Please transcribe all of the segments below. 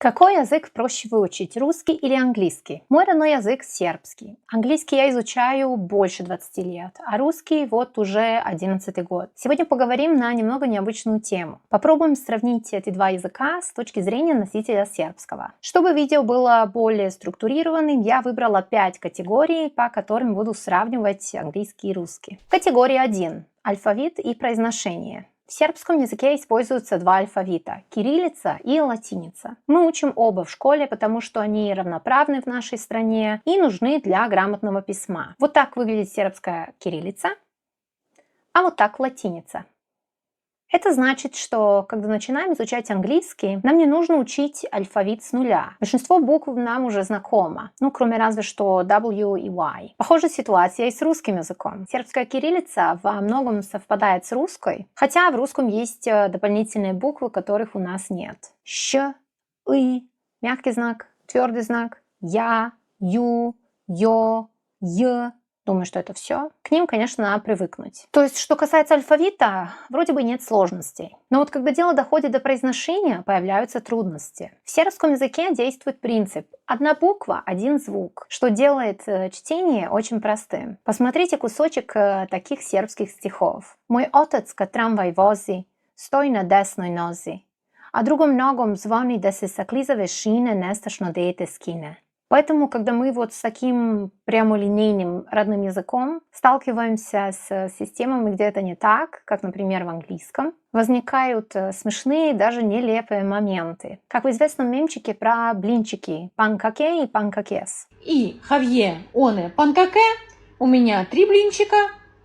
Какой язык проще выучить, русский или английский? Мой родной язык сербский. Английский я изучаю больше 20 лет, а русский вот уже 11 год. Сегодня поговорим на немного необычную тему. Попробуем сравнить эти два языка с точки зрения носителя сербского. Чтобы видео было более структурированным, я выбрала 5 категорий, по которым буду сравнивать английский и русский. Категория 1. Алфавит и произношение. В сербском языке используются два алфавита – кириллица и латиница. Мы учим оба в школе, потому что они равноправны в нашей стране и нужны для грамотного письма. Вот так выглядит сербская кириллица, а вот так латиница. Это значит, что когда начинаем изучать английский, нам не нужно учить алфавит с нуля. Большинство букв нам уже знакомо, кроме разве что W и Y. Похожая ситуация и с русским языком. Сербская кириллица во многом совпадает с русской, хотя в русском есть дополнительные буквы, которых у нас нет. Щ, И, мягкий знак, твердый знак, Я, Ю, Ё, Й. Думаю, что это все. К ним, конечно, надо привыкнуть. То есть, что касается алфавита, вроде бы нет сложностей. Но вот когда дело доходит до произношения, появляются трудности. В сербском языке действует принцип «одна буква, один звук», что делает чтение очень простым. Посмотрите кусочек таких сербских стихов. «Мой отец kad tramvaj vozi, stoji na desnoj nozi, a drugom nogom zvoni da se sa klizave šine nestašno dete skine». Поэтому, когда мы вот с таким прямолинейным родным языком сталкиваемся с системами, где это не так, как, например, в английском, возникают смешные, даже нелепые моменты. Как в известном мемчике про блинчики «панкаке» и «панкакес». И Хавье, оне, панкаке, у меня 3 блинчика,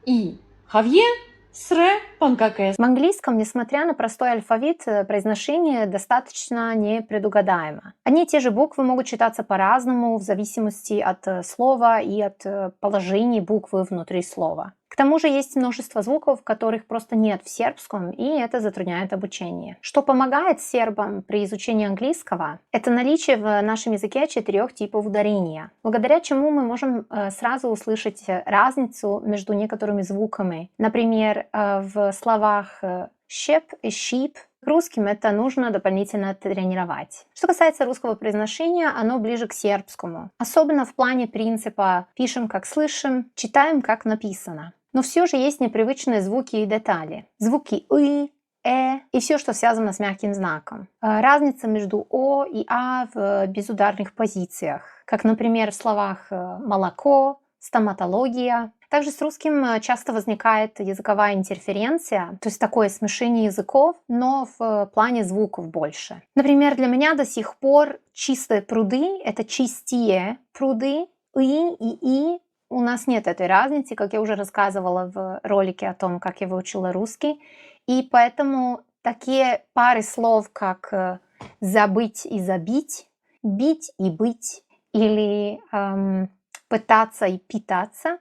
и Хавье, сре, панкаке. В английском, несмотря на простой алфавит, произношение достаточно непредугадаемо. Одни и те же буквы могут читаться по-разному в зависимости от слова и от положений буквы внутри слова. К тому же есть множество звуков, которых просто нет в сербском, и это затрудняет обучение. Что помогает сербам при изучении английского, это наличие в нашем языке 4 типов ударения, благодаря чему мы можем сразу услышать разницу между некоторыми звуками. Например, в словах «щеп» и «щип» русским это нужно дополнительно тренировать. Что касается русского произношения, оно ближе к сербскому. Особенно в плане принципа «пишем как слышим, читаем как написано». Но все же есть непривычные звуки и детали. Звуки «ы», и все, что связано с мягким знаком. Разница между «о» и «а» в безударных позициях, как, например, в словах «молоко», «стоматология». Также с русским часто возникает языковая интерференция, то есть такое смешение языков, но в плане звуков больше. Например, для меня до сих пор чистые пруды – это чистые пруды, и у нас нет этой разницы, как я уже рассказывала в ролике о том, как я выучила русский. И поэтому такие пары слов, как забыть и забить, бить и быть, или пытаться и питаться,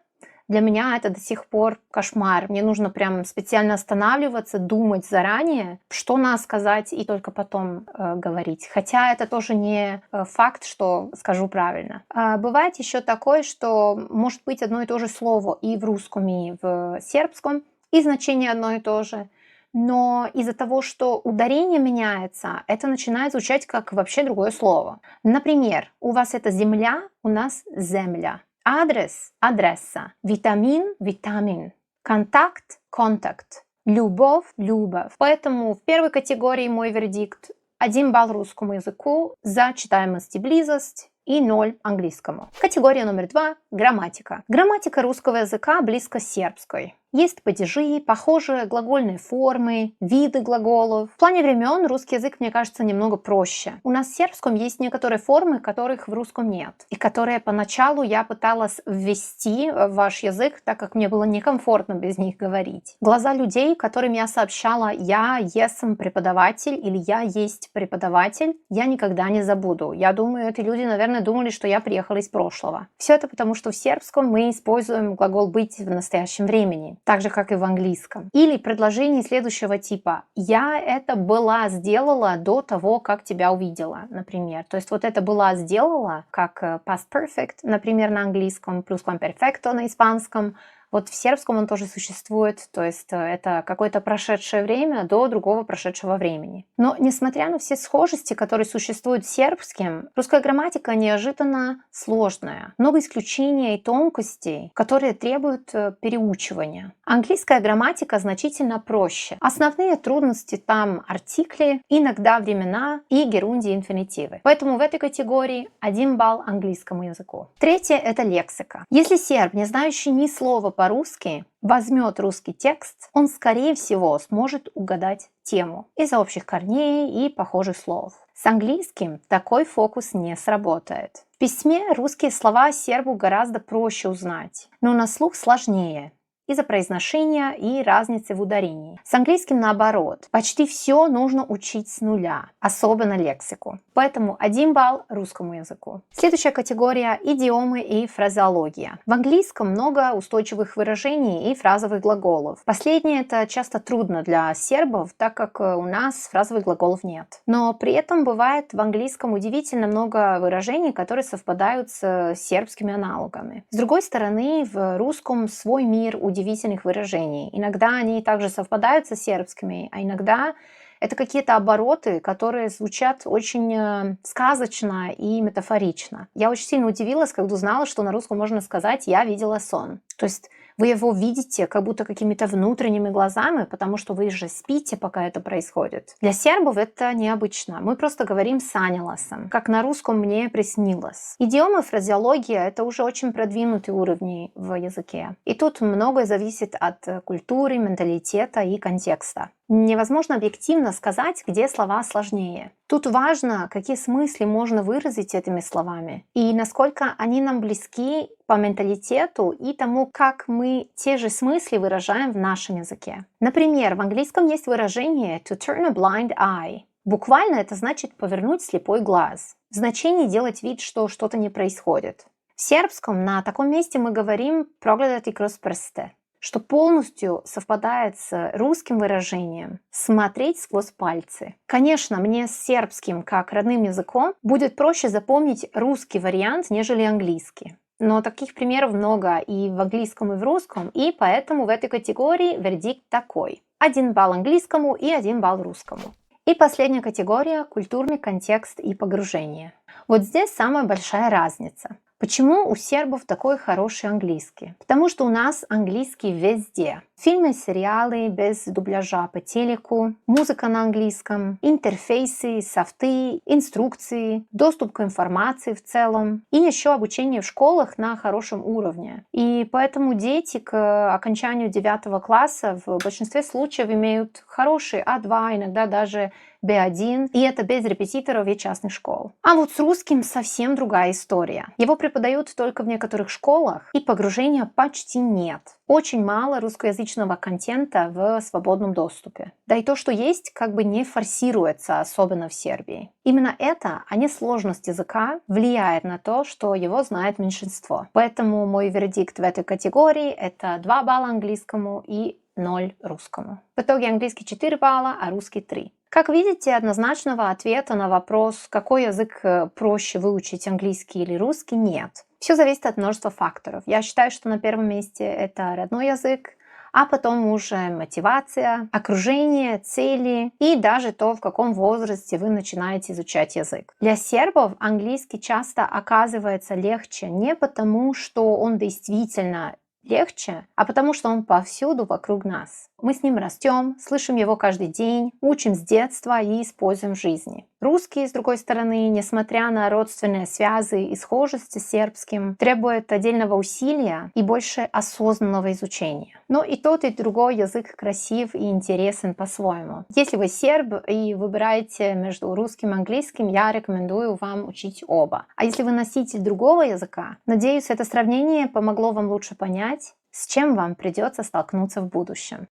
для меня это до сих пор кошмар. Мне нужно прям специально останавливаться, думать заранее, что надо сказать, и только потом говорить. Хотя это тоже не факт, что скажу правильно. Бывает еще такое, что может быть одно и то же слово и в русском, и в сербском, и значение одно и то же. Но из-за того, что ударение меняется, это начинает звучать как вообще другое слово. Например, у вас это земля, у нас земля. Адрес – адреса, витамин – витамин, контакт – контакт, любовь – любовь. Поэтому в первой категории мой вердикт – 1 балл русскому языку за читаемость и близость и 0 английскому. Категория номер 2 – грамматика. Грамматика русского языка близко сербской. Есть падежи, похожие глагольные формы, виды глаголов. В плане времен русский язык, мне кажется, немного проще. У нас в сербском есть некоторые формы, которых в русском нет. И которые поначалу я пыталась ввести в ваш язык, так как мне было некомфортно без них говорить. Глаза людей, которым я сообщала «я есм преподаватель» или «я есть преподаватель», я никогда не забуду. Я думаю, эти люди, наверное, думали, что я приехала из прошлого. Все это потому, что в сербском мы используем глагол «быть» в настоящем времени. Так же, как и в английском. Или предложение следующего типа. Я это была сделала до того, как тебя увидела, например. То есть вот это была сделала, как past perfect, например, на английском, плюс perfecto на испанском, Вот в сербском он тоже существует, то есть это какое-то прошедшее время до другого прошедшего времени. Но несмотря на все схожести, которые существуют в сербском, русская грамматика неожиданно сложная. Много исключений и тонкостей, которые требуют переучивания. Английская грамматика значительно проще. Основные трудности там артикли, иногда времена и герундии инфинитивы. Поэтому в этой категории 1 балл английскому языку. Третье – это лексика. Если серб, не знающий ни слова по-русски, возьмет русский текст, он, скорее всего, сможет угадать тему из-за общих корней и похожих слов. С английским такой фокус не сработает. В письме русские слова сербу гораздо проще узнать, но на слух сложнее из-за произношения и разницы в ударении. С английским наоборот. Почти все нужно учить с нуля, особенно лексику. Поэтому 1 балл русскому языку. Следующая категория – идиомы и фразеология. В английском много устойчивых выражений и фразовых глаголов. Последнее это часто трудно для сербов, так как у нас фразовых глаголов нет. Но при этом бывает в английском удивительно много выражений, которые совпадают с сербскими аналогами. С другой стороны, в русском свой мир удивительных выражений. Иногда они также совпадают со сербскими, а иногда это какие-то обороты, которые звучат очень сказочно и метафорично. Я очень сильно удивилась, когда узнала, что на русском можно сказать «я видела сон». То есть вы его видите как будто какими-то внутренними глазами, потому что вы же спите, пока это происходит. Для сербов это необычно. Мы просто говорим «саняласам», как на русском «мне приснилось». Идиомы, фразеология — это уже очень продвинутые уровни в языке. И тут многое зависит от культуры, менталитета и контекста. Невозможно объективно сказать, где слова сложнее. Тут важно, какие смыслы можно выразить этими словами и насколько они нам близки по менталитету и тому, как мы те же смыслы выражаем в нашем языке. Например, в английском есть выражение to turn a blind eye. Буквально это значит повернуть слепой глаз. В значении делать вид, что что-то не происходит. В сербском на таком месте мы говорим proglедati kroz prste, что полностью совпадает с русским выражением «смотреть сквозь пальцы». Конечно, мне с сербским как родным языком будет проще запомнить русский вариант, нежели английский. Но таких примеров много и в английском, и в русском, и поэтому в этой категории вердикт такой. 1 балл английскому и 1 балл русскому. И последняя категория – культурный контекст и погружение. Вот здесь самая большая разница. Почему у сербов такой хороший английский? Потому что у нас английский везде. Фильмы, сериалы без дубляжа по телеку, музыка на английском, интерфейсы, софты, инструкции, доступ к информации в целом и еще обучение в школах на хорошем уровне. И поэтому дети к окончанию 9 класса в большинстве случаев имеют хороший А2, иногда даже B1, и это без репетиторов и частных школ. А вот с русским совсем другая история. Его преподают только в некоторых школах, и погружения почти нет. Очень мало русскоязычного контента в свободном доступе. Да и то, что есть, как бы не форсируется, особенно в Сербии. Именно это, а не сложность языка, влияет на то, что его знает меньшинство. Поэтому мой вердикт в этой категории – это 2 балла английскому и 0 русскому. В итоге английский 4 балла, а русский 3. Как видите, однозначного ответа на вопрос, какой язык проще выучить, английский или русский, нет. Все зависит от множества факторов. Я считаю, что на первом месте это родной язык, а потом уже мотивация, окружение, цели и даже то, в каком возрасте вы начинаете изучать язык. Для сербов английский часто оказывается легче не потому, что он действительно легче, а потому что он повсюду вокруг нас. Мы с ним растем, слышим его каждый день, учим с детства и используем в жизни. Русский, с другой стороны, несмотря на родственные связи и схожести с сербским, требует отдельного усилия и больше осознанного изучения. Но и тот, и другой язык красив и интересен по-своему. Если вы серб и выбираете между русским и английским, я рекомендую вам учить оба. А если вы носитель другого языка, надеюсь, это сравнение помогло вам лучше понять, с чем вам придется столкнуться в будущем.